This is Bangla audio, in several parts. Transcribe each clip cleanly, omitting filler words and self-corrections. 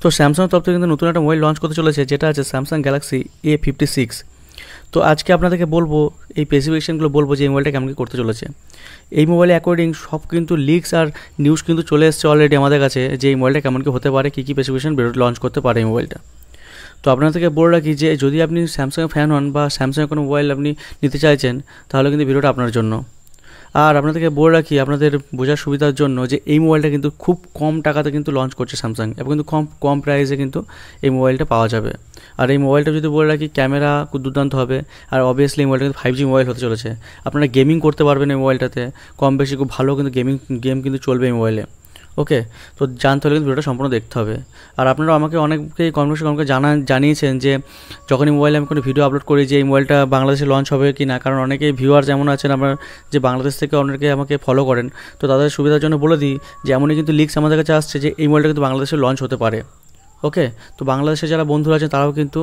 তো স্যামসাং তরফ থেকে কিন্তু নতুন একটা মোবাইল লঞ্চ করতে চলেছে, যেটা আছে স্যামসাং গ্যালাক্সি A56। তো আজকে আপনাদেরকে বলবো এই স্পেসিফিকেশনগুলো, বলবো যে এই মোবাইলটা কেমন কী করতে চলেছে। এই মোবাইলে অ্যাকর্ডিং সব কিন্তু লিক্স আর নিউজ কিন্তু চলে এসছে অলরেডি আমাদের কাছে, যে এই মোবাইলটা কেমন কী হতে পারে, কী কী স্পেসিফিকেশন লঞ্চ করতে পারে এই মোবাইলটা। তো আপনাদেরকে বলে রাখি যে যদি আপনি স্যামসাংয়ের ফ্যান হন বা স্যামসাংয়ের কোনো মোবাইল আপনি নিতে চাইছেন, তাহলে কিন্তু ভিডিওটা আপনার জন্য। আর আপনাদেরকে বলে রাখি আপনাদের বোঝার সুবিধার জন্য যে এই মোবাইলটা কিন্তু খুব কম টাকাতে কিন্তু লঞ্চ করছে স্যামসাং, এবং কিন্তু কম প্রাইসে কিন্তু এই মোবাইলটা পাওয়া যাবে। আর এই মোবাইলটা যদি বলে রাখি ক্যামেরা খুব দুর্দান্ত হবে, আর অবভিয়াসলি এই মোবাইলটা কিন্তু 5G মোবাইল হতে চলেছে। আপনারা গেমিং করতে পারবেন এই মোবাইলটাতে, কম বেশি খুব ভালো কিন্তু গেম কিন্তু চলবে এই মোবাইলে। ওকে, তো জানতে হলে কিন্তু ভিডিওটা সম্পূর্ণ দেখতে হবে। আর আপনারা আমাকে অনেকেই কমেন্টে জানিয়েছেন যে যখনই মোবাইলে আমি কোনো ভিডিও আপলোড করি যে এই মোবাইলটা বাংলাদেশে লঞ্চ হবে কি না, কারণ অনেকেই ভিউয়ার যেমন আছেন আমার, যে বাংলাদেশ থেকে অনেকে আমাকে ফলো করেন, তো তাদের সুবিধার জন্য বলে দিই যে এমনই কিন্তু লিক্স আমাদের কাছে আসছে যে এই মোবাইলটা কিন্তু বাংলাদেশে লঞ্চ হতে পারে। ওকে, তো বাংলাদেশে যারা বন্ধুরা আছেন তারাও কিন্তু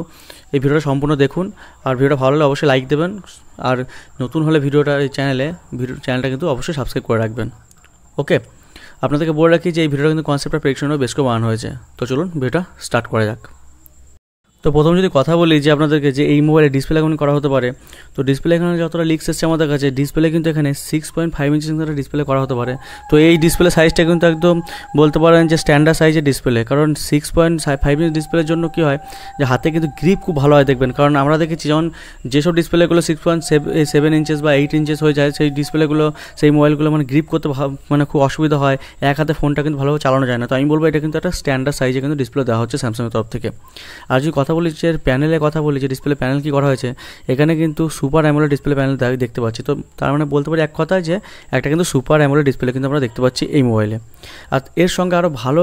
এই ভিডিওটা সম্পূর্ণ দেখুন, আর ভিডিওটা ভালো হলে অবশ্যই লাইক দেবেন, আর নতুন হলে এই চ্যানেলটা কিন্তু অবশ্যই সাবস্ক্রাইব করে রাখবেন। ওকে, আপনাদেরকে বলে রাখি যে এই ভিডিওটা কিন্তু কনসেপ্ট আর প্রেডিকশনও বেশ করে বানানো হয়েছে। তো চলুন ভিডিওটা স্টার্ট করা যাক। তো প্রথম যদি কথা বলি যে আপনাদেরকে যে এই মোবাইলে ডিসপ্লে কেমন করা হতে পারে, তো ডিসপ্লে এখানে যতটা লিক্স এসছে আমাদের কাছে, ডিসপ্লে কিন্তু এখানে 6.5 ইঞ্চি ডিসপ্লে করা হতে পারে। তো এই ডিসপ্লে সাইজটা কিন্তু একদম বলতে পারেন যে স্ট্যান্ডার্ড সাইজের ডিসপ্লে, কারণ 6.5 ইঞ্চি ডিসপ্লের জন্য কী হয় যে হাতে কিন্তু গ্রিপ খুব ভালো হয় দেখবেন, কারণ আমরা দেখেছি যেমন যেসব ডিসপ্লেগুলো 6.7 ইঞ্চেস বা 8 ইঞ্চেস হয়ে যায়, সেই ডিসপ্লেগুলো সেই মোবাইলগুলো মানে গ্রিপ করতে মানে খুব অসুবিধা হয়, এক হাতে ফোনটা কিন্তু ভালোভাবে চালানো যায় না। তো আমি বলবো এটা কিন্তু একটা স্ট্যান্ডার্ড সাইজে কিন্তু ডিসপ্লে দেওয়া হচ্ছে স্যামসাংয়ের তরফ থেকে। আর যদি কথা বলি যে প্যানেলের কথা বলি, যে ডিসপ্লে প্যানেল কী করা হয়েছে, এখানে কিন্তু সুপার অ্যামোলেড ডিসপ্লে প্যানেল দেখতে পাচ্ছি। তো তার মানে বলতে পারি এক কথায় যে একটা কিন্তু সুপার অ্যামোলেড ডিসপ্লে কিন্তু আমরা দেখতে পাচ্ছি এই মোবাইলে। আর এর সঙ্গে আরও ভালো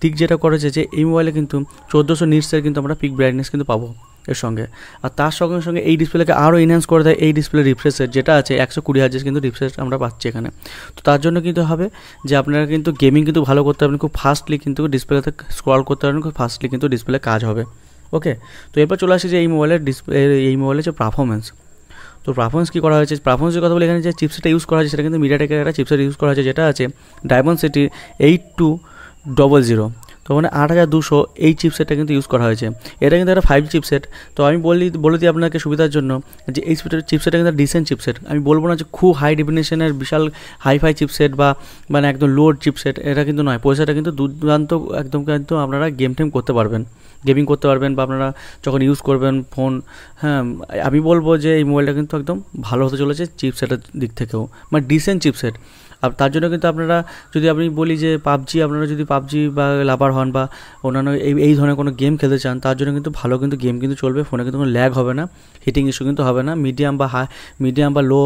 দিক যেটা করেছে যে এই মোবাইলে কিন্তু 1400 নিটসের কিন্তু আমরা পিক ব্রাইটনেস কিন্তু পাবো এর সঙ্গে। আর তার সঙ্গে সঙ্গে এই ডিসপ্লেকে আরও এনহ্যান্স করে দেয় এই ডিসপ্লে রিফ্রেশের, যেটা আছে 120 হার্জ কিন্তু রিফ্রেশ আমরা পাচ্ছি এখানে। তো তার জন্য কিন্তু হবে যে আপনারা কিন্তু গেমিং কিন্তু ভালো করতে পারবেন, খুব ফাস্টলি কিন্তু ডিসপ্লেতে স্ক্রল করতে পারবেন, খুব ফাস্টলি কিন্তু ডিসপ্লে কাজ হবে। ওকে, তো এরপর চলে আসি যে এই মোবাইলের যে পারফরমেন্স। তো পারফরমেন্স কী করা হয়েছে, পারফরমেন্সের কথা বলে এখানে যে চিপসেটটা ইউজ করা হয়েছে সেটা কিন্তু মিডিয়াটেকের একটা চিপসেট ইউজ করা হয়েছে, যেটা আছে ডায়মন্ডসিটি 8200। তো মানে 8200 এই চিপসেটটা কিন্তু ইউজ করা হয়েছে। এটা কিন্তু একটা 5G চিপসেট। তো আমি বলে দিই আপনাকে সুবিধার জন্য যে এই চিপসেটটা কিন্তু ডিসেন্ট চিপসেট। আমি বলবো না যে খুব হাই ডেফিনেশনের বিশাল হাইফাই চিপসেট বা মানে একদম লোড চিপসেট, এটা কিন্তু নয়। পয়সাটা কিন্তু দুর্দান্ত একদম কিন্তু আপনারা গেম করতে পারবেন, গেমিং করতে পারবেন, বা আপনারা যখন ইউজ করবেন ফোন। হ্যাঁ, আমি বলবো যে এই মোবাইলটা কিন্তু একদম ভালো হতে চলেছে চিপসেটের দিক থেকেও, মানে ডিসেন্ট চিপসেট। আর তার জন্য কিন্তু আপনারা যদি আমি বলি যে আপনারা যদি পাবজি বা লাভার হন বা অন্যান্য এই ধরনের কোনো গেম খেলতে চান, তার জন্য কিন্তু ভালো কিন্তু গেম কিন্তু চলবে, ফোনে কিন্তু কোনো ল্যাগ হবে না, হিটিং ইস্যু কিন্তু হবে না। মিডিয়াম বা লো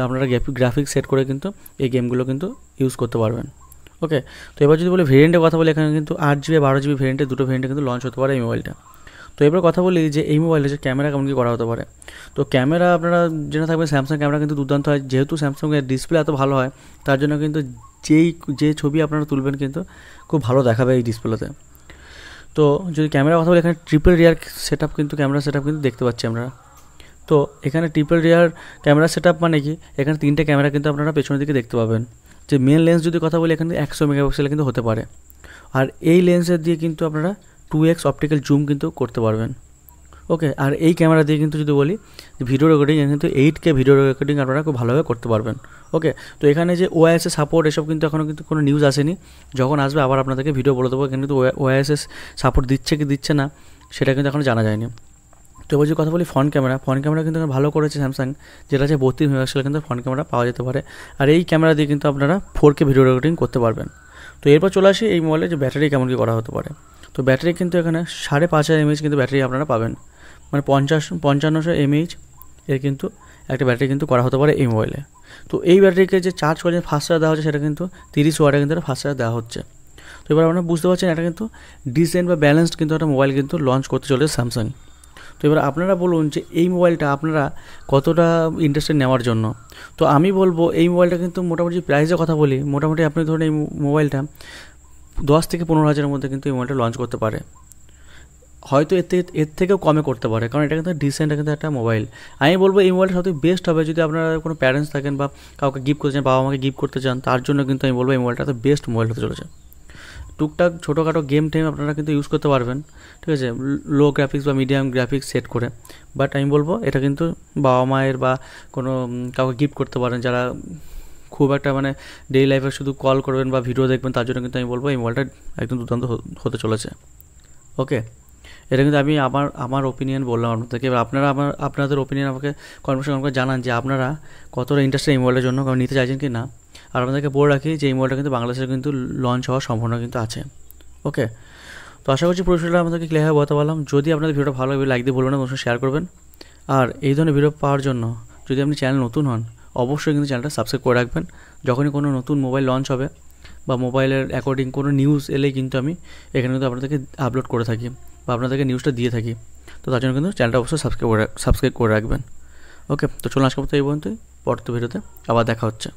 আপনারা গ্রাফিক্স সেট করে কিন্তু এই গেমগুলো কিন্তু ইউজ করতে পারবেন। ওকে, তো এবার যদি বলি ভেরিয়েন্টের কথা বলি, এখানে কিন্তু 8GB 12GB ভেরিয়েন্টের দুটো ভেরিয়েন্টে কিন্তু লঞ্চ হতে পারে এই মোবাইলটা। তো এবার কথা বলি যে এই মোবাইলে যে ক্যামেরা কেমন কী করা হতে পারে। তো ক্যামেরা আপনারা জেনে থাকবেন স্যামসাং ক্যামেরা কিন্তু দুর্দান্ত হয়, যেহেতু স্যামসাংয়ের ডিসপ্লে এত ভালো হয়, তার জন্য কিন্তু যে ছবি আপনারা তুলবেন কিন্তু খুব ভালো দেখাবে এই ডিসপ্লেতে। তো যদি ক্যামেরা কথা বলি, এখানে triple rear camera set up কিন্তু দেখতে পাচ্ছি আমরা। তো এখানে triple rear camera set up মানে কি, এখানে 3টে ক্যামেরা কিন্তু আপনারা পেছনের দিকে দেখতে পাবেন। যে মেন লেন্স যদি কথা বলি, এখানে 100 মেগাপিক্সেল কিন্তু হতে পারে, আর এই লেন্সের দিয়ে কিন্তু আপনারা 2x অপটিক্যাল জুম কিন্তু করতে পারবেন। ওকে, আর এই ক্যামেরা দিয়ে কিন্তু যদি বলি ভিডিও রেকর্ডিং, কিন্তু 8K ভিডিও রেকর্ডিং আপনারা খুব ভালোভাবে করতে পারবেন। ওকে, তো এখানে যে OIS সাপোর্ট এসব কিন্তু এখনও কিন্তু কোনো নিউজ আসেনি, যখন আসবে আবার আপনাদেরকে ভিডিও বলে দেবো। এখানে কিন্তু OIS সাপোর্ট দিচ্ছে কি দিচ্ছে না সেটা কিন্তু এখনও জানা যায়নি। তো এবার যদি কথা বলি ফ্রন্ট ক্যামেরা কিন্তু ভালো করেছে স্যামসাং, যেটা আছে 32 মেগাপিক্সেল কিন্তু ফ্রন্ট ক্যামেরা পাওয়া যেতে পারে, আর এই ক্যামেরা দিয়ে কিন্তু আপনারা 4K ভিডিও রেকর্ডিং করতে পারবেন। তো এরপর চলে আসি এই মোবাইলের যে ব্যাটারি কেমন কী করা হতে পারে। তো ব্যাটারি কিন্তু এখানে 5500 mAh কিন্তু ব্যাটারি আপনারা পাবেন, মানে 5500 mAh এর কিন্তু একটা ব্যাটারি কিন্তু করা হতে পারে এই মোবাইলে। তো এই ব্যাটারিকে যে চার্জ করে ফাস্ট চার্জ দেওয়া হচ্ছে সেটা কিন্তু 30 ওয়াটে কিন্তু ফাস্ট চার্জ দেওয়া হচ্ছে। তো এবার আপনারা বুঝতে পারছেন এটা কিন্তু ডিসেন্ট বা ব্যালেন্সড কিন্তু একটা মোবাইল কিন্তু লঞ্চ করতে চলেছে স্যামসাং। তো এবার আপনারা বলুন যে এই মোবাইলটা আপনারা কতটা ইন্টারেস্টেড নেওয়ার জন্য। তো আমি বলবো এই মোবাইলটা কিন্তু মোটামুটি প্রাইসের কথা বলি, মোটামুটি আপনি ধরুন এই মোবাইলটা 10 থেকে 15 হাজারের মধ্যে কিন্তু এই মোবাইলটা লঞ্চ করতে পারে, হয়তো এর থেকেও কমে করতে পারে, কারণ এটা কিন্তু ডিসেন্ট কিন্তু একটা মোবাইল। আমি বলবো এই মোবাইলটা সবথেকে বেস্ট হবে যদি আপনারা কোনো প্যারেন্টস থাকেন বা কাউকে গিফট করতে চান, বাবা মাকে গিফট করতে চান, তার জন্য কিন্তু আমি বলবো এই মোবাইলটা তো বেস্ট মোবাইল হতে চলেছে। টুকটাক ছোটোখাটো গেম টেম আপনারা কিন্তু ইউজ করতে পারবেন, ঠিক আছে, লো গ্রাফিক্স বা মিডিয়াম গ্রাফিক্স সেট করে। বাট আমি বলবো এটা কিন্তু বাবা মায়ের বা কোনো কাউকে গিফট করতে পারেন, যারা খুব একটা মানে ডেইলি লাইফে শুধু কল করবেন বা ভিডিও দেখবেন, তার জন্য কিন্তু আমি বলবো এই মোবাইলটা একদম দুর্দান্ত হতে চলেছে। ওকে, এটা কিন্তু আমি আমার আমার ওপিনিয়ন বললাম আপনাদেরকে। এবার আপনারা আপনাদের ওপিনিয়ন আমাকে কমেন্ট করে জানান যে আপনারা কতটা ইন্টারেস্টেড এই মোবাইলের জন্য, কারণ নিতে চাইছেন কি না। আর আপনাদেরকে বলে রাখি যে এই মোবাইলটা কিন্তু বাংলাদেশে কিন্তু লঞ্চ হওয়ার সম্ভাবনা কিন্তু আছে। ওকে, তো আশা করছি পুরো বিষয়টা আমাদেরকে ক্লিয়ারভাবে বলতে পারলাম। যদি আপনাদের ভিডিওটা ভালো লাগে লাইক দিয়ে বলবেন, অবশ্যই শেয়ার করবেন। আর এই ধরনের ভিডিও পাওয়ার জন্য যদি আপনি চ্যানেল নতুন হন, অবশ্যই কিন্তু চ্যানেলটা সাবস্ক্রাইব করে রাখবেন। যখনই কোনো নতুন মোবাইল লঞ্চ হবে বা মোবাইলের অ্যাকর্ডিং কোনো নিউজ এলেই কিন্তু আমি এখানে কিন্তু আপনাদেরকে আপলোড করে থাকি বা আপনাদেরকে নিউজটা দিয়ে থাকি। তো তার জন্য কিন্তু চ্যানেলটা অবশ্যই সাবস্ক্রাইব করে রাখবেন। ওকে, তো চলুন আজকের মতো এই পর্যন্তই। পরবর্তী ভিডিওতে আবার দেখা হচ্ছে।